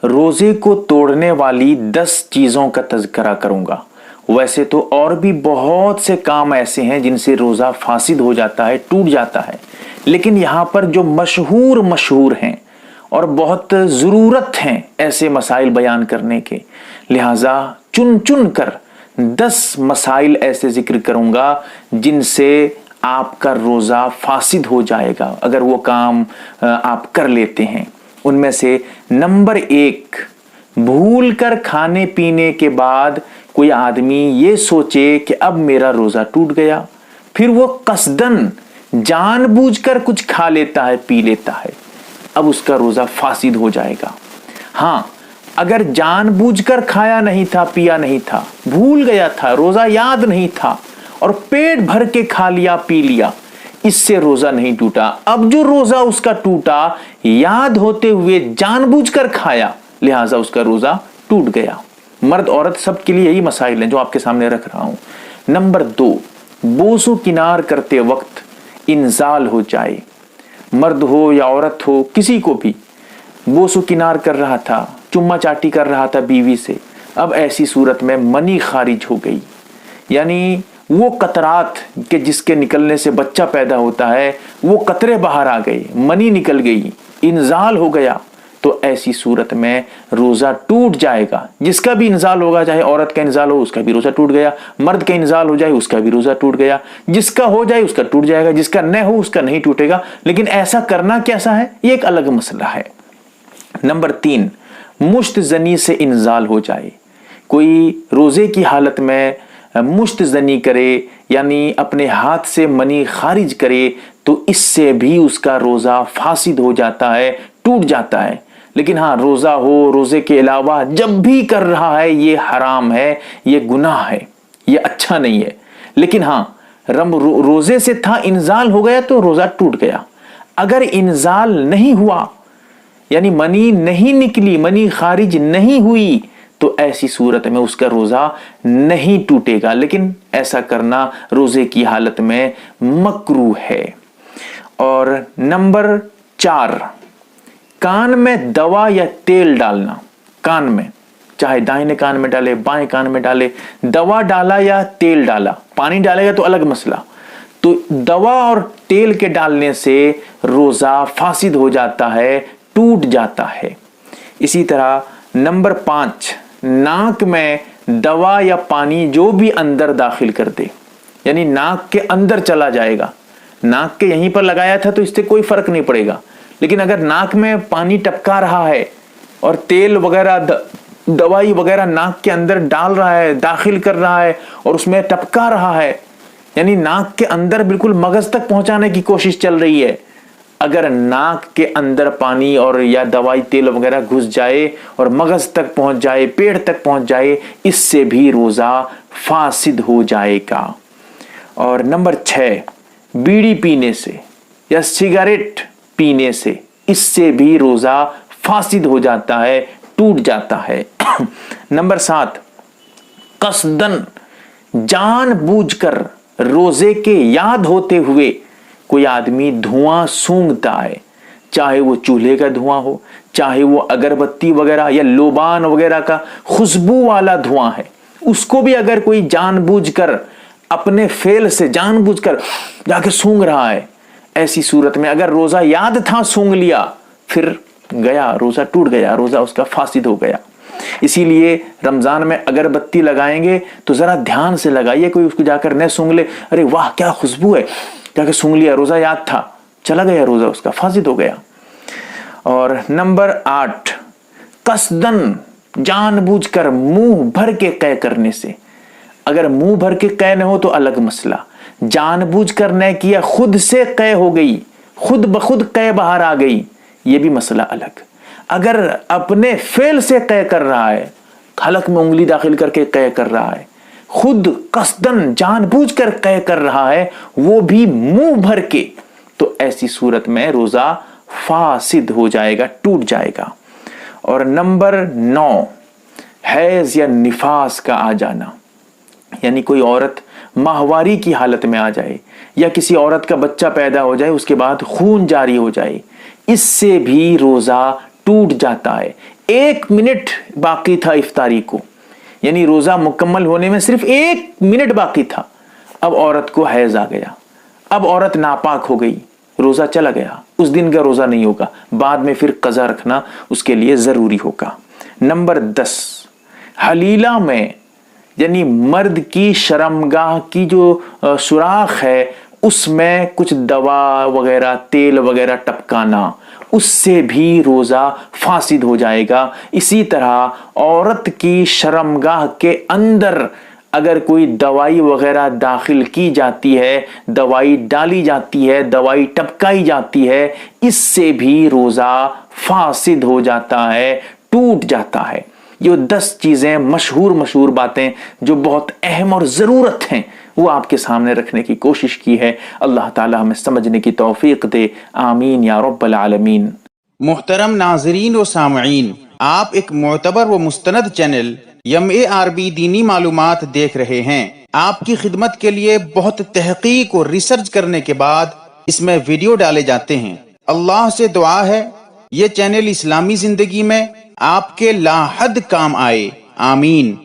रोजे को तोड़ने वाली 10 चीजों का तज़किरा करूंगा। वैसे तो और भी बहुत से काम ऐसे हैं जिनसे रोजा फासिद हो जाता है, टूट जाता है, लेकिन यहां पर जो मशहूर हैं और बहुत ज़रूरत हैं ऐसे मसाइल बयान करने के, लिहाजा चुन चुन कर 10 मसाइल ऐसे जिक्र करूंगा जिनसे आपका रोज़ा फासिद हो जाएगा अगर वो काम आप कर लेते हैं। उनमें से नंबर 1, भूल कर खाने पीने के बाद कोई आदमी ये सोचे कि अब मेरा रोज़ा टूट गया, फिर वो कसदन जानबूझकर कुछ खा लेता है, पी लेता है, अब उसका रोज़ा फासिद हो जाएगा। हाँ, अगर जानबूझकर खाया नहीं था, पिया नहीं था, भूल गया था, रोज़ा याद नहीं था और पेट भर के खा लिया, पी लिया, इससे रोज़ा नहीं टूटा। अब जो रोज़ा उसका टूटा याद होते हुए जानबूझकर खाया, लिहाजा उसका रोज़ा टूट गया। मर्द औरत सबके लिए यही मसाइल हैं जो आपके सामने रख रहा हूं। नंबर 2, बोसो किनार करते वक्त इंजाल हो जाए, मर्द हो या औरत हो, किसी को भी बोसो किनार कर रहा था, चुम्मा चाटी कर रहा था बीवी से, अब ऐसी सूरत में मनी खारिज हो गई, यानी वो कतरात के जिसके निकलने से बच्चा पैदा होता है वो कतरे बाहर आ गए, मनी निकल गई, इंजाल हो गया, तो ऐसी सूरत में रोज़ा टूट जाएगा। जिसका भी इंजाल होगा, चाहे औरत का इंजाल हो उसका भी रोज़ा टूट गया, मर्द का इंजाल हो जाए उसका भी रोज़ा टूट गया, जिसका हो जाए उसका टूट जाएगा, जिसका न हो उसका नहीं टूटेगा। लेकिन ऐसा करना कैसा है, ये एक अलग मसला है। नंबर 3, मुश्तजनी से इंजाल हो जाए, कोई रोज़े की हालत में मुश्तजनी करे, यानी अपने हाथ से मनी खारिज करे, तो इससे भी उसका रोज़ा फासिद हो जाता है, टूट जाता है। लेकिन हाँ, रोज़ा हो, रोज़े के अलावा जब भी कर रहा है ये हराम है, ये गुनाह है, ये अच्छा नहीं है। लेकिन हाँ, रोज़े से था, इंजाल हो गया तो रोज़ा टूट गया। अगर इंजाल नहीं हुआ, यानी मनी नहीं निकली, मनी खारिज नहीं हुई, तो ऐसी सूरत में उसका रोज़ा नहीं टूटेगा। लेकिन ऐसा करना रोज़े की हालत में मकरूह है। और नंबर 4, कान में दवा या तेल डालना। कान में, चाहे दाहिने कान में डाले, बाएं कान में डाले, दवा डाला या तेल डाला, पानी डालेगा तो अलग मसला। तो दवा और तेल के डालने से रोज़ा फासिद हो जाता है, टूट जाता है। इसी तरह नंबर 5, नाक में दवा या पानी जो भी अंदर दाखिल कर दे, यानी नाक के अंदर चला जाएगा, नाक के यहीं पर लगाया था तो इससे कोई फर्क नहीं पड़ेगा। लेकिन अगर नाक में पानी टपका रहा है और तेल वगैरह दवाई वगैरह नाक के अंदर डाल रहा है, दाखिल कर रहा है और उसमें टपका रहा है, यानी नाक के अंदर बिल्कुल मगज तक पहुंचाने की कोशिश चल रही है, अगर नाक के अंदर पानी और या दवाई तेल वगैरह घुस जाए और मगज तक पहुंच जाए, पेट तक पहुंच जाए, इससे भी रोज़ा फासिद हो जाएगा। और नंबर 6, बीड़ी पीने से या सिगरेट पीने से, इससे भी रोज़ा फासिद हो जाता है, टूट जाता है। नंबर 7, कसदन जानबूझकर रोज़े के याद होते हुए कोई आदमी धुआं सूंघता है, चाहे वो चूल्हे का धुआं हो, चाहे वो अगरबत्ती वगैरह या लोबान वगैरह का खुशबू वाला धुआं है, उसको भी अगर कोई जानबूझकर अपने फेल से जानबूझकर जाके सूंघ रहा है, ऐसी सूरत में अगर रोज़ा याद था, सूंघ लिया, फिर गया, रोज़ा टूट गया, रोज़ा उसका फासिद हो गया। इसीलिए रमज़ान में अगरबत्ती लगाएंगे तो ज़रा ध्यान से लगाइए, कोई उसको जाकर न सूंघ ले, अरे वाह क्या खुशबू है, जाके सूंघ लिया, रोज़ा याद था, चला गया, रोज़ा उसका फासिद हो गया। और नंबर 8, कसदन जानबूझकर मुंह भर के कै करने से, अगर मुंह भर के कै न हो तो अलग मसला, जानबूझकर न किया, खुद से कै हो गई, खुद बखुद कै बाहर आ गई, ये भी मसला अलग। अगर अपने फेल से कै कर रहा है, हलक में उंगली दाखिल करके कै कर रहा है, खुद कसदन जानबूझकर कै कर रहा है, वो भी मुंह भर के, तो ऐसी सूरत में रोज़ा फासिद हो जाएगा, टूट जाएगा। और नंबर 9, हैज या निफास का आ जाना, यानी कोई औरत माहवारी की हालत में आ जाए या किसी औरत का बच्चा पैदा हो जाए, उसके बाद खून जारी हो जाए, इससे भी रोज़ा टूट जाता है। 1 मिनट बाकी था इफ्तारी को, यानी रोजा मुकम्मल होने में सिर्फ 1 मिनट बाकी था। अब औरत को हैज आ गया, अब औरत नापाक हो गई, रोजा चला गया, उस दिन का रोजा नहीं होगा, बाद में फिर कज़ा रखना उसके लिए जरूरी होगा। नंबर 10, हलीला में यानी मर्द की शर्मगाह की जो सुराख है उसमें कुछ दवा वगैरह तेल वगैरह टपकाना, उससे भी रोजा फासिद हो जाएगा। इसी तरह औरत की शर्मगाह के अंदर अगर कोई दवाई वगैरह दाखिल की जाती है, दवाई डाली जाती है, दवाई टपकाई जाती है, इससे भी रोजा फासिद हो जाता है, टूट जाता है। ये 10 चीजें मशहूर बातें जो बहुत अहम और जरूरत हैं वो आपके सामने रखने की कोशिश की है। अल्लाह ताला हमें समझने की तौफीक दे, आमीन या रब्बल आलमीन। मुहतरम नाजरीन व सामईन, आप एक मोतबर व मुस्तनद चैनल MARB दीनी मालूमात देख रहे हैं। आपकी खिदमत के लिए बहुत तहकीक और रिसर्च करने के बाद इसमें वीडियो डाले जाते हैं। अल्लाह से दुआ है ये चैनल इस्लामी जिंदगी में आपके लाहद काम आए, आमीन।